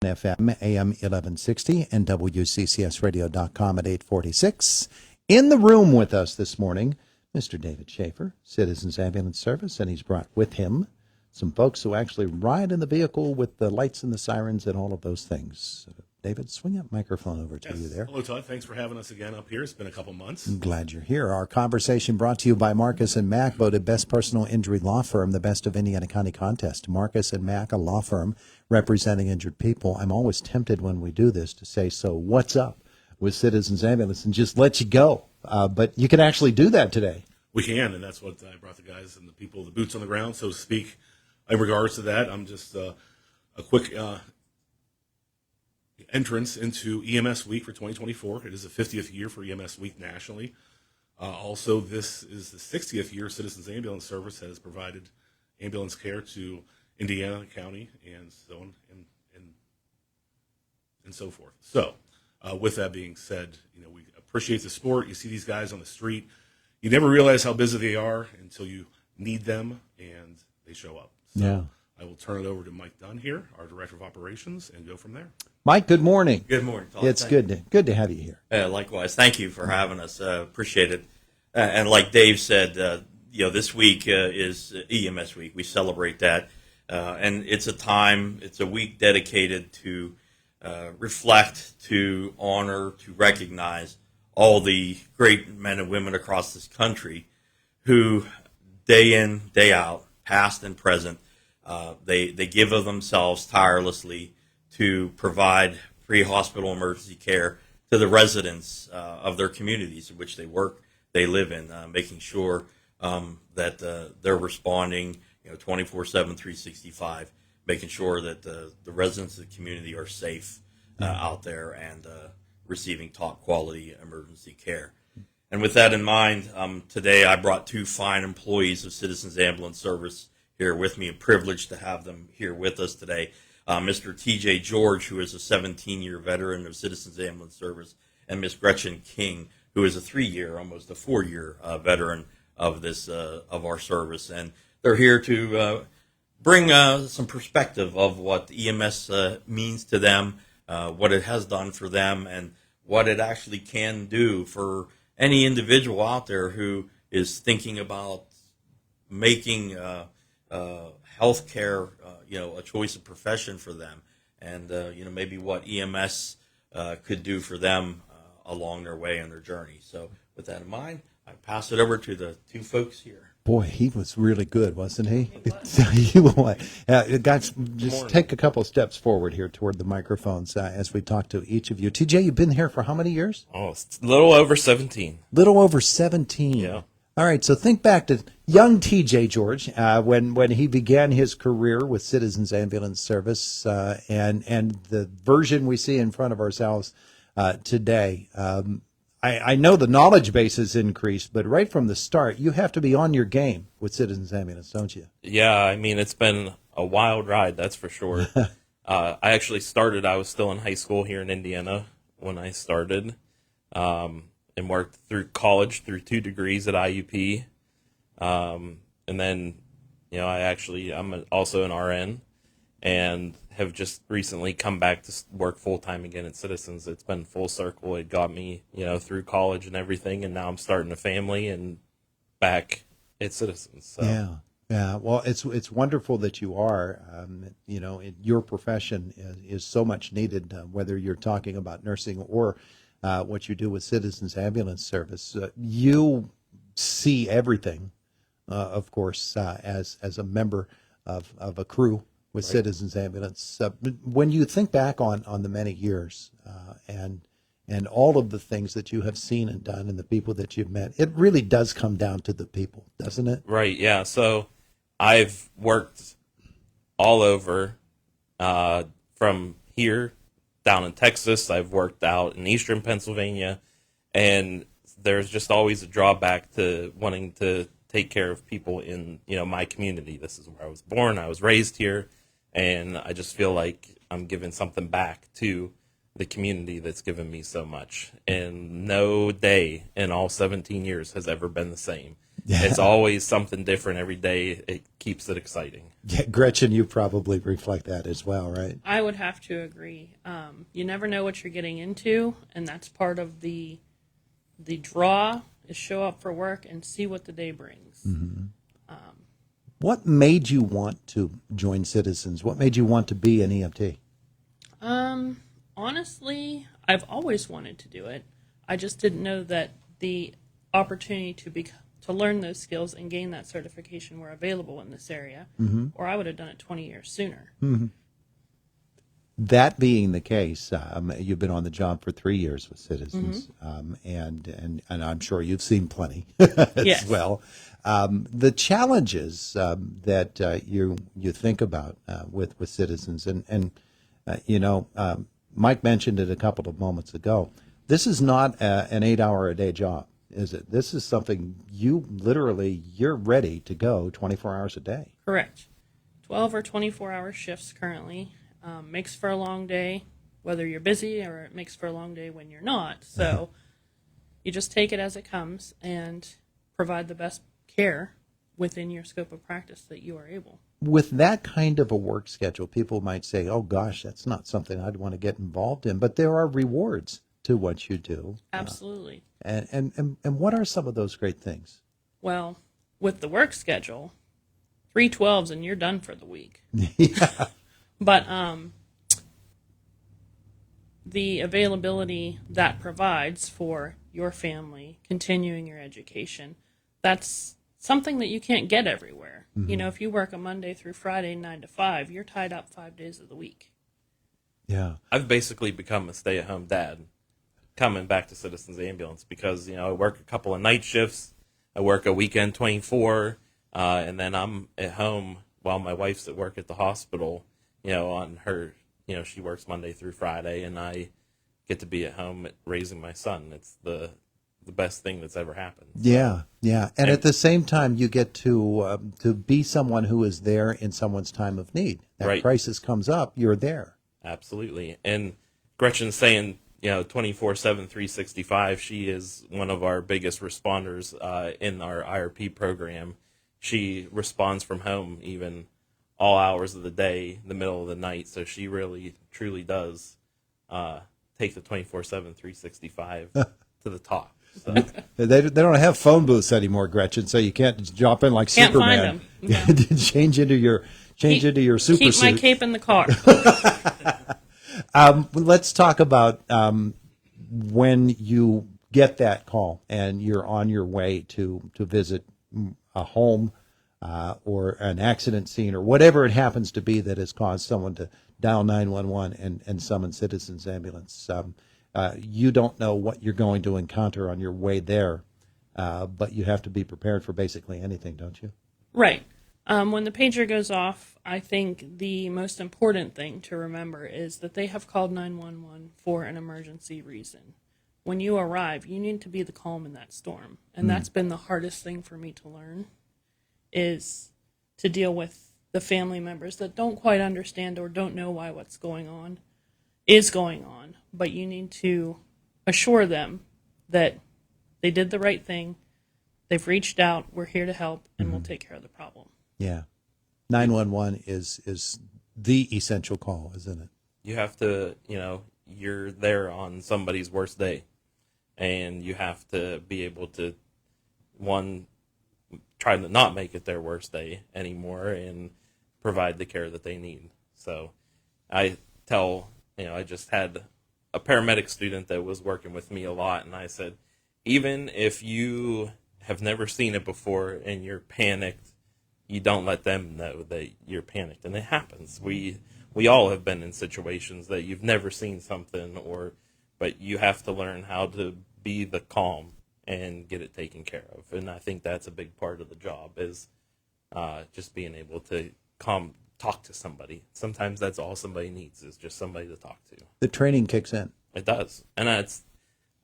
FM, AM 1160, and WCCSradio.com at 846. In the room with us this morning, Mr. David Schaefer, Citizens Ambulance Service, and he's brought with him some folks who actually ride in the vehicle with the lights and the sirens and all of those things. David, swing that microphone over to you there. Hello, Todd. Thanks for having us again up here. It's been a couple months. I'm glad you're here. Our conversation brought to you by Marcus & Mack, voted Best Personal Injury Law Firm, the Best of Indiana County Contest. Marcus & Mack, a law firm representing injured people. I'm always tempted when we do this to say, so what's up with Citizens Ambulance, and just let you go. But you can actually do that today. We can, and that's what I brought the guys and the people, the boots on the ground, so to speak. In regards to that, I'm just a quick entrance into EMS Week for 2024. It is the 50th year for EMS Week nationally. Also, this is the 60th year Citizens Ambulance Service has provided ambulance care to Indiana County and so on and so forth. So, with that being said, we appreciate the sport. You see these guys on the street. You never realize how busy they are until you need them and they show up. So Yeah. I will turn it over to Mike Dunn here, our Director of Operations, and go from there. Mike, good morning. Good morning, Todd. It's good to have you here. Likewise. Thank you for having us. Appreciate it. And like Dave said, this week is EMS Week. We celebrate that. And it's a week dedicated to reflect, to honor, to recognize all the great men and women across this country who, day in, day out, past and present, they give of themselves tirelessly to provide pre-hospital emergency care to the residents of their communities in which they work, they live in, making sure that they're responding 24/7, 365, making sure that the residents of the community are safe out there and receiving top quality emergency care. And with that in mind, today I brought two fine employees of Citizens Ambulance Service here with me, and privileged to have them here with us today. Mr. T.J. George, who is a 17-year veteran of Citizens Ambulance Service, and Ms. Gretchen King, who is a 3-year, almost a 4-year veteran of this of our service. And they're here to bring some perspective of what EMS means to them, what it has done for them, and what it actually can do for any individual out there who is thinking about making healthcare, a choice of profession for them, and maybe what EMS could do for them along their way and their journey. So, with that in mind, I pass it over to the two folks here. Boy, he was really good, wasn't he? You what? Guys, just take a couple steps forward here toward the microphones as we talk to each of you. TJ, you've been here for how many years? Oh, it's a little over 17. Little over 17. Yeah. All right, so think back to young T.J. George when he began his career with Citizens Ambulance Service and the version we see in front of ourselves today. I know the knowledge base has increased, but right from the start, you have to be on your game with Citizens Ambulance, don't you? Yeah, I mean, it's been a wild ride, that's for sure. I actually I was still in high school here in Indiana when I started. And worked through college through 2 degrees at IUP. And then, I'm also an RN and have just recently come back to work full-time again at Citizens. It's been full circle. It got me, through college and everything, and now I'm starting a family and back at Citizens. So. Yeah. Well, it's wonderful that you are. Your profession is so much needed, whether you're talking about nursing or what you do with Citizens Ambulance Service. You see everything, of course, as a member of a crew with Citizens Ambulance. When you think back on the many years and all of the things that you have seen and done and the people that you've met, it really does come down to the people, doesn't it? Right, yeah. So I've worked all over from here down in Texas. I've worked out in eastern Pennsylvania, and there's just always a drawback to wanting to take care of people in, my community. This is where I was born. I was raised here, and I just feel like I'm giving something back to the community that's given me so much. And no day in all 17 years has ever been the same. It's always something different every day. It keeps it exciting. Yeah, Gretchen, you probably reflect that as well, right? I would have to agree. You never know what you're getting into, and that's part of the draw is show up for work and see what the day brings. What made you want to join Citizens? What made you want to be an EMT? Honestly, I've always wanted to do it. I just didn't know that the opportunity to learn those skills and gain that certification were available in this area, or I would have done it 20 years sooner. That being the case, you've been on the job for 3 years with Citizens, and I'm sure you've seen plenty as Yes. well. The challenges that you think about with Citizens, and Mike mentioned it a couple of moments ago. This is not an 8-hour-a-day job, is it? This is something you're ready to go 24 hours a day. Correct. 12 or 24-hour shifts currently. Makes for a long day, whether you're busy, or it makes for a long day when you're not. So you just take it as it comes and provide the best care within your scope of practice that you are able. With that kind of a work schedule, people might say, oh gosh, that's not something I'd want to get involved in. But there are rewards to what you do. Absolutely. And what are some of those great things? Well, with the work schedule, 3 12s and you're done for the week. Yeah. But the availability that provides for your family, continuing your education, that's something that you can't get everywhere. You know, if you work a Monday through Friday, 9 to 5, you're tied up 5 days of the week. Yeah. I've basically become a stay-at-home dad coming back to Citizens Ambulance because, I work a couple of night shifts. I work a weekend 24, and then I'm at home while my wife's at work at the hospital, on her, she works Monday through Friday, and I get to be at home raising my son. It's the best thing that's ever happened. Yeah, yeah. And at the same time, you get to be someone who is there in someone's time of need. That Right. crisis comes up, you're there. Absolutely. And Gretchen's saying, 24/7, 365, she is one of our biggest responders in our IRP program. She responds from home even all hours of the day, the middle of the night. So she really, truly does take the 24/7, 365 to the top. So, They don't have phone booths anymore, Gretchen, so you can't just drop in like Can't find Superman. them. No. Change into your super Keep suit. my cape in the car. Let's talk about when you get that call and you're on your way to visit a home or an accident scene or whatever it happens to be that has caused someone to dial 911 and summon Citizens Ambulance. You don't know what you're going to encounter on your way there, but you have to be prepared for basically anything, don't you? Right. When the pager goes off, I think the most important thing to remember is that they have called 911 for an emergency reason. When you arrive, you need to be the calm in that storm. And that's been the hardest thing for me to learn, is to deal with the family members that don't quite understand or don't know why what's going on is going on. But you need to assure them that they did the right thing, they've reached out, we're here to help, and we'll take care of the problem. Yeah. 911 is the essential call, isn't it? you have to, you're there on somebody's worst day, and you have to be able to, one, try to not make it their worst day anymore and provide the care that they need. So I tell, I just had a paramedic student that was working with me a lot, and I said, even if you have never seen it before and you're panicked, you don't let them know that you're panicked. And it happens. We all have been in situations that you've never seen something, but you have to learn how to be the calm and get it taken care of. And I think that's a big part of the job, is just being able to talk to somebody. Sometimes that's all somebody needs, is just somebody to talk to. The training kicks in. It does. And it's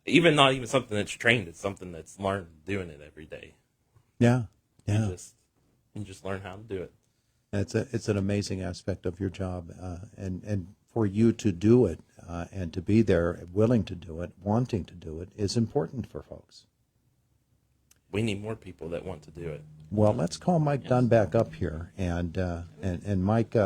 even not even something that's trained. It's something that's learned doing it every day. Yeah. Yeah. You just learn how to do it. It's an amazing aspect of your job, and for you to do it and to be there, willing to do it, wanting to do it, is important for folks. we need more people that want to do it. Well, let's call Mike Dunn back up here, and Mike,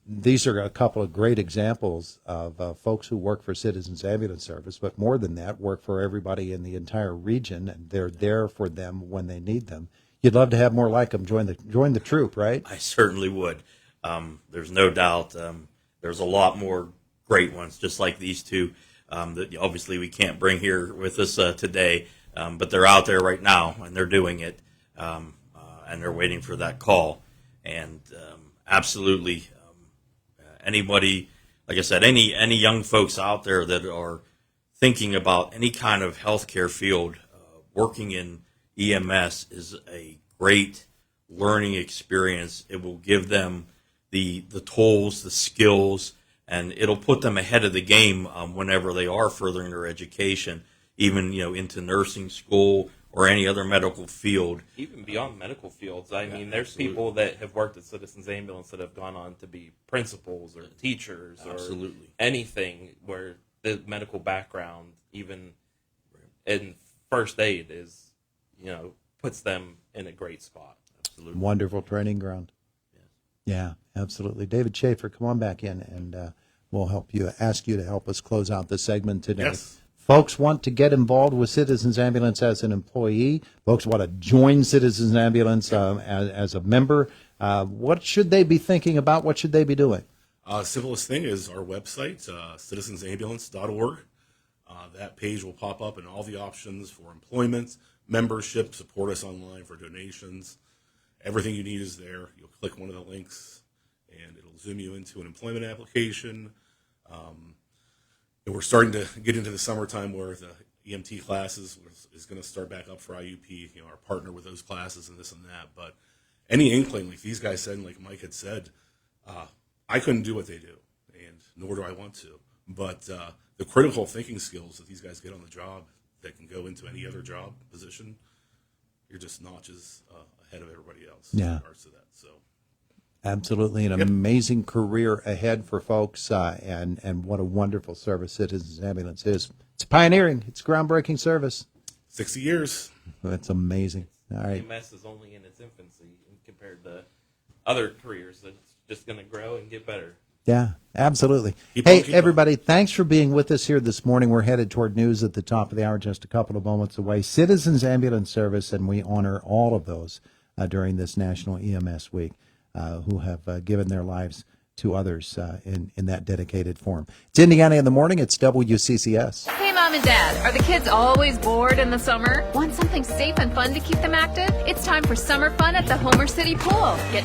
these are a couple of great examples of folks who work for Citizens Ambulance Service, but more than that, work for everybody in the entire region, and they're there for them when they need them. You'd love to have more like them join the troop, right? I certainly would. There's no doubt. There's a lot more great ones, just like these two, that obviously we can't bring here with us today, but they're out there right now, and they're doing it, and they're waiting for that call. And absolutely, anybody, like I said, any young folks out there that are thinking about any kind of healthcare field, working in EMS is a great learning experience. It will give them the tools, the skills, and it'll put them ahead of the game whenever they are furthering their education, even into nursing school or any other medical field. Even beyond medical fields, I mean, there's people that have worked at Citizens Ambulance that have gone on to be principals or teachers or Absolutely. anything where the medical background, even in first aid, is, puts them in a great spot. Absolutely. Wonderful training ground. Yeah, absolutely. David Schaefer, come on back in, and we'll ask you to help us close out the segment today. Yes. Folks want to get involved with Citizens Ambulance as an employee. Folks want to join Citizens Ambulance as a member. What should they be thinking about? What should they be doing? Simplest thing is our website, citizensambulance.org. That page will pop up and all the options for employment, membership, support us online for donations. Everything you need is there. You'll click one of the links, and it'll zoom you into an employment application. And we're starting to get into the summertime where the EMT classes is going to start back up for IUP. Our partner with those classes and this and that. But any inkling, like these guys said, and like Mike had said, I couldn't do what they do, and nor do I want to. But the critical thinking skills that these guys get on the job that can go into any other job position, you're just notches ahead of everybody else in regards to that. So, Absolutely, an amazing career ahead for folks, and what a wonderful service Citizens Ambulance is. It's pioneering. It's groundbreaking service. 60 years. That's amazing. All right. EMS is only in its infancy compared to other careers. It's just going to grow and get better. Yeah, absolutely. Keep on, Hey, keep everybody, thanks for being with us here this morning. We're headed toward news at the top of the hour, just a couple of moments away. Citizens Ambulance Service, and we honor all of those during this National EMS Week who have given their lives to others in that dedicated form. It's Indiana in the Morning. It's WCCS. Hey, Mom and Dad, are the kids always bored in the summer? Want something safe and fun to keep them active? It's time for summer fun at the Homer City Pool. Get